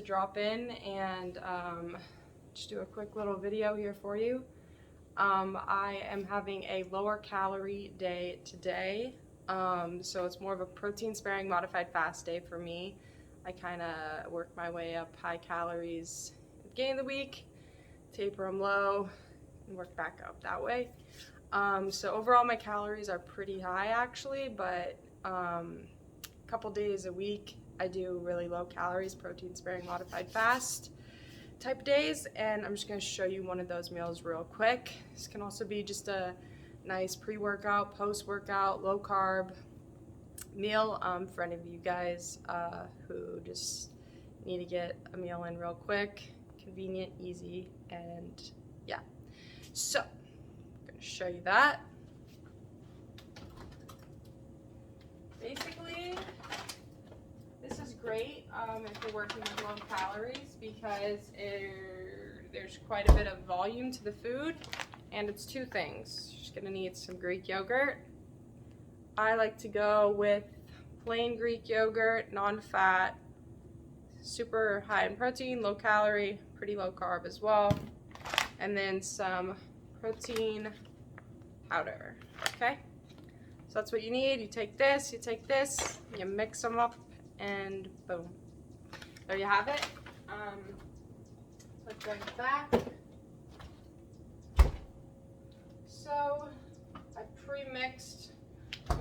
drop in and just do a quick little video here for you. I am having a lower calorie day today, so it's more of a protein sparing modified fast day for me. I kind of work my way up high calories at the beginning of the week, taper them low, and work back up that way. So overall my calories are pretty high actually, but a couple days a week I do really low calories, protein sparing modified fast type of days, and I'm just going to show you one of those meals real quick. This can also be just a nice pre-workout, post-workout, low carb meal for any of you guys who just need to get a meal in real quick, convenient, easy, and yeah. So I'm going to show you that. Basically, this is great if you're working with low calories because there's quite a bit of volume to the food, and it's two things. You're just going to need some Greek yogurt. I like to go with plain Greek yogurt, non-fat, super high in protein, low calorie, pretty low carb as well, and then some protein powder, okay? So that's what you need. You take this, you mix them up, and boom. There you have it. Let's bring it back. So I pre-mixed,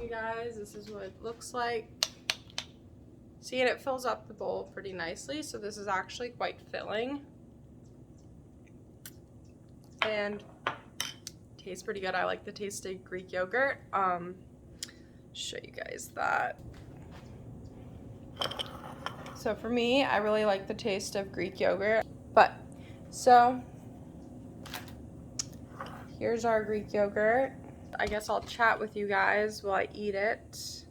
you guys, this is what it looks like. See, and it fills up the bowl pretty nicely, so this is actually quite filling. And tastes pretty good. I like the taste of Greek yogurt. Show you guys that. So for me, I really like the taste of Greek yogurt. But, so, here's our Greek yogurt. I guess I'll chat with you guys while I eat it.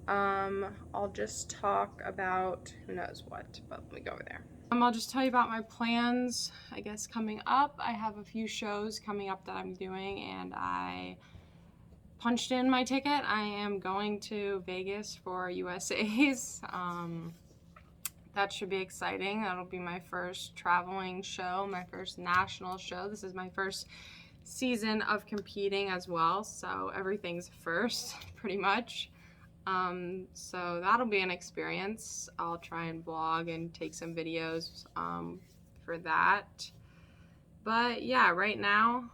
I'll just talk about who knows what, but let me go over there. I'll just tell you about my plans, I guess, coming up. I have a few shows coming up that I'm doing, and I punched in my ticket. I am going to Vegas for USA's. That should be exciting. That'll be my first traveling show, my first national show. This is my first season of competing as well, so everything's first, pretty much. So that'll be an experience. I'll try and vlog and take some videos for that. But yeah, right now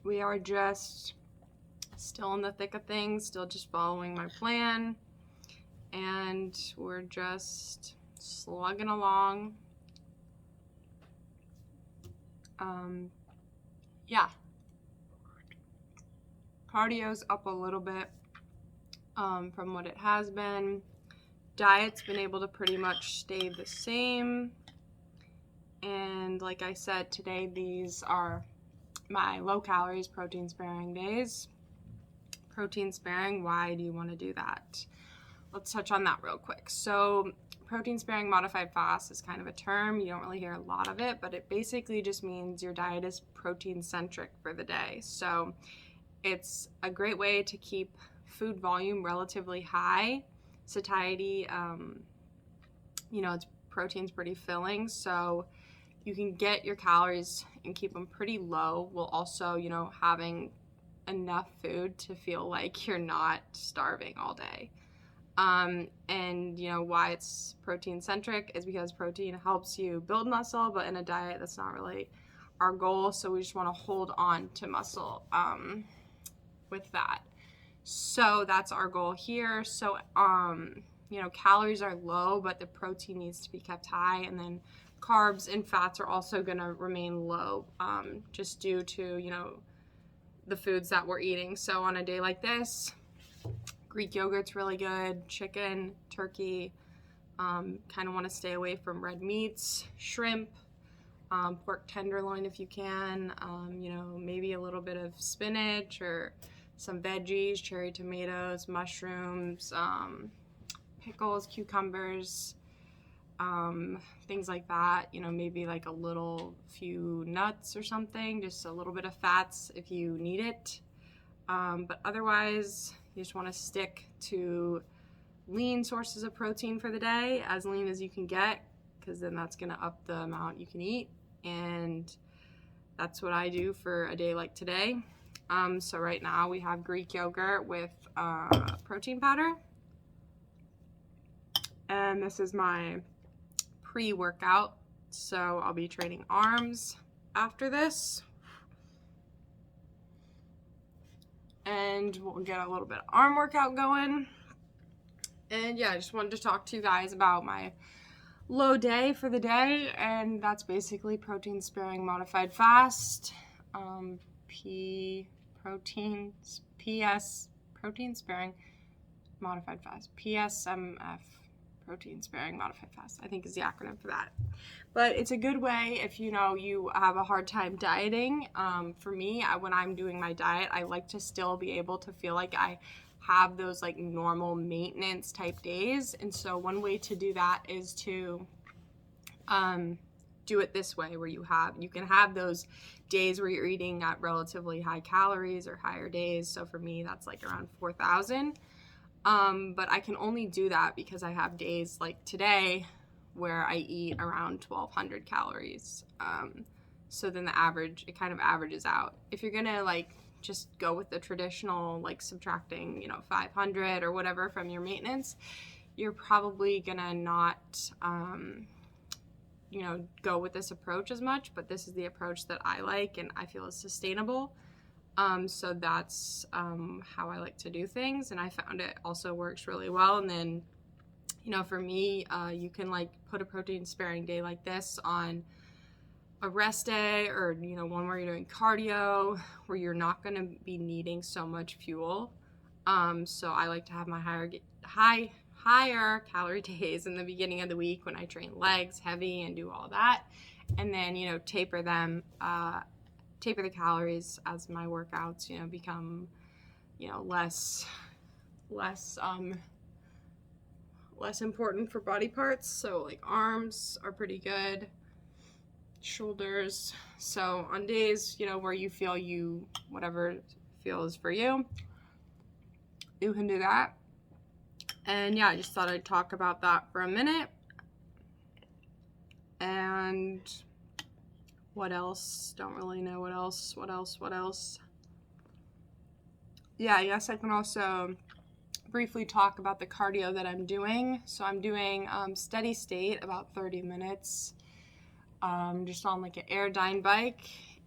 we are just still in the thick of things, still just following my plan, and we're just slugging along. Yeah, cardio's up a little bit from what it has been. Diet's been able to pretty much stay the same, and like I said, today these are my low calories protein sparing days. Protein sparing, why do you want to do that? Let's touch on that real quick. So protein sparing modified fast is kind of a term. You don't really hear a lot of it, but it basically just means your diet is protein centric for the day. So it's a great way to keep food volume relatively high. Satiety, protein's pretty filling, so you can get your calories and keep them pretty low while also, having enough food to feel like you're not starving all day. And why it's protein centric is because protein helps you build muscle, but in a diet that's not really our goal, so we just want to hold on to muscle with that. So that's our goal here. So calories are low, but the protein needs to be kept high, and then carbs and fats are also going to remain low, just due to the foods that we're eating. So on a day like this, Greek yogurt's really good, chicken, turkey, kind of want to stay away from red meats, shrimp, pork tenderloin if you can, maybe a little bit of spinach or some veggies, cherry tomatoes, mushrooms, pickles, cucumbers, things like that, maybe like a few nuts or something, just a little bit of fats if you need it. But otherwise, you just want to stick to lean sources of protein for the day, as lean as you can get, because then that's going to up the amount you can eat. And that's what I do for a day like today. So right now we have Greek yogurt with protein powder. And this is my pre-workout. So I'll be training arms after this. And we'll get a little bit of arm workout going. And yeah, I just wanted to talk to you guys about my low day for the day, and that's basically protein sparing modified fast, protein sparing modified fast, PSMF, protein sparing modified fast, I think is the acronym for that. But it's a good way if you know you have a hard time dieting. For me, when I'm doing my diet, I like to still be able to feel like I have those like normal maintenance type days. And so one way to do that is to do it this way, where you can have those days where you're eating at relatively high calories or higher days. So for me, that's like around 4,000. But I can only do that because I have days like today where I eat around 1,200 calories. So then it kind of averages out. If you're gonna like just go with the traditional, like subtracting, 500 or whatever from your maintenance, you're probably gonna not, go with this approach as much, but this is the approach that I like and I feel is sustainable. So that's how I like to do things, and I found it also works really well. And then, for me, you can like put a protein sparing day like this on a rest day, or one where you're doing cardio, where you're not going to be needing so much fuel. So I like to have my higher calorie days in the beginning of the week when I train legs heavy and do all that, and then taper the calories as my workouts become less important for body parts. So like arms are pretty good, shoulders. So on days where you feel whatever feels for you, you can do that. And yeah, I just thought I'd talk about that for a minute. And what else? Don't really know what else. Yeah, I guess I can also briefly talk about the cardio that I'm doing. So I'm doing steady state, about 30 minutes, just on like an Airdyne bike.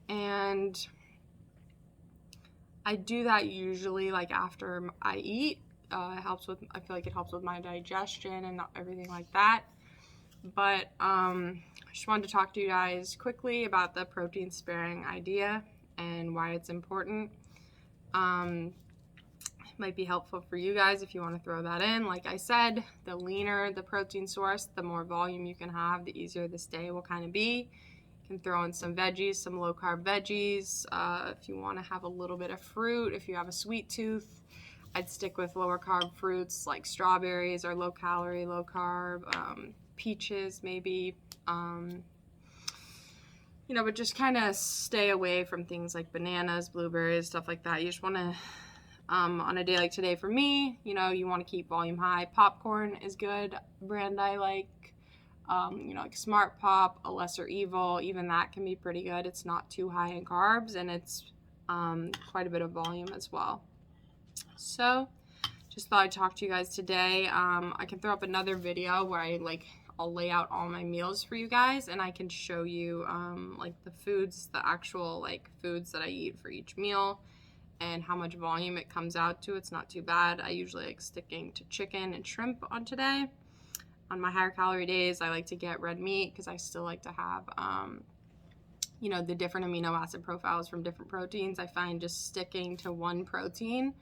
And I do that usually like after I eat. I feel like it helps with my digestion and everything like that. But I just wanted to talk to you guys quickly about the protein sparing idea and why it's important. It might be helpful for you guys if you want to throw that in. Like I said, the leaner the protein source, the more volume you can have, the easier this day will kind of be. You can throw in some veggies, some low carb veggies. If you want to have a little bit of fruit, if you have a sweet tooth, I'd stick with lower carb fruits like strawberries are low calorie, low carb, peaches maybe, but just kind of stay away from things like bananas, blueberries, stuff like that. You just want to, on a day like today for me, you want to keep volume high. Popcorn is good, brand I like, like Smart Pop, A Lesser Evil, even that can be pretty good. It's not too high in carbs, and it's quite a bit of volume as well. So just thought I'd talk to you guys today. I can throw up another video where I'll lay out all my meals for you guys, and I can show you the actual foods that I eat for each meal and how much volume it comes out to. It's not too bad. I usually like sticking to chicken and shrimp on today. On my higher calorie days, I like to get red meat because I still like to have the different amino acid profiles from different proteins. I find just sticking to one protein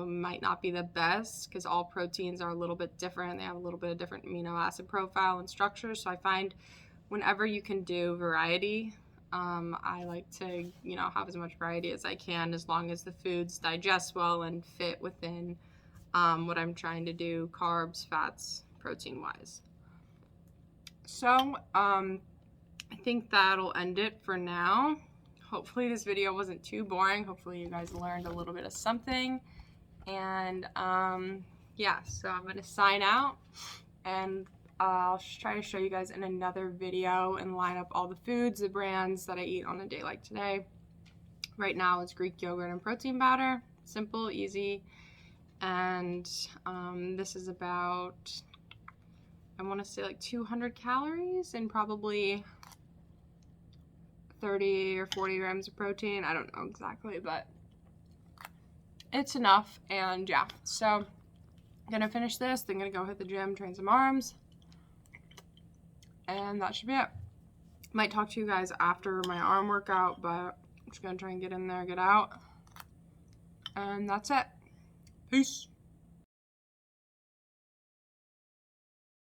might not be the best because all proteins are a little bit different. They have a little bit of different amino acid profile and structure. So I find whenever you can do variety, I like to, have as much variety as I can, as long as the foods digest well and fit within what I'm trying to do, carbs, fats, protein wise. So I think that'll end it for now. Hopefully this video wasn't too boring. Hopefully you guys learned a little bit of something. And yeah, so I'm gonna sign out, and I'll try to show you guys in another video and line up all the foods, the brands that I eat on a day like today. Right now it's Greek yogurt and protein powder, simple, easy, and this is about, I want to say like 200 calories and probably 30 or 40 grams of protein. I don't know exactly, but it's enough. And yeah, so I'm gonna finish this, then gonna go hit the gym, train some arms, and that should be it. Might talk to you guys after my arm workout, but I'm just gonna try and get in there, get out, and that's it. Peace.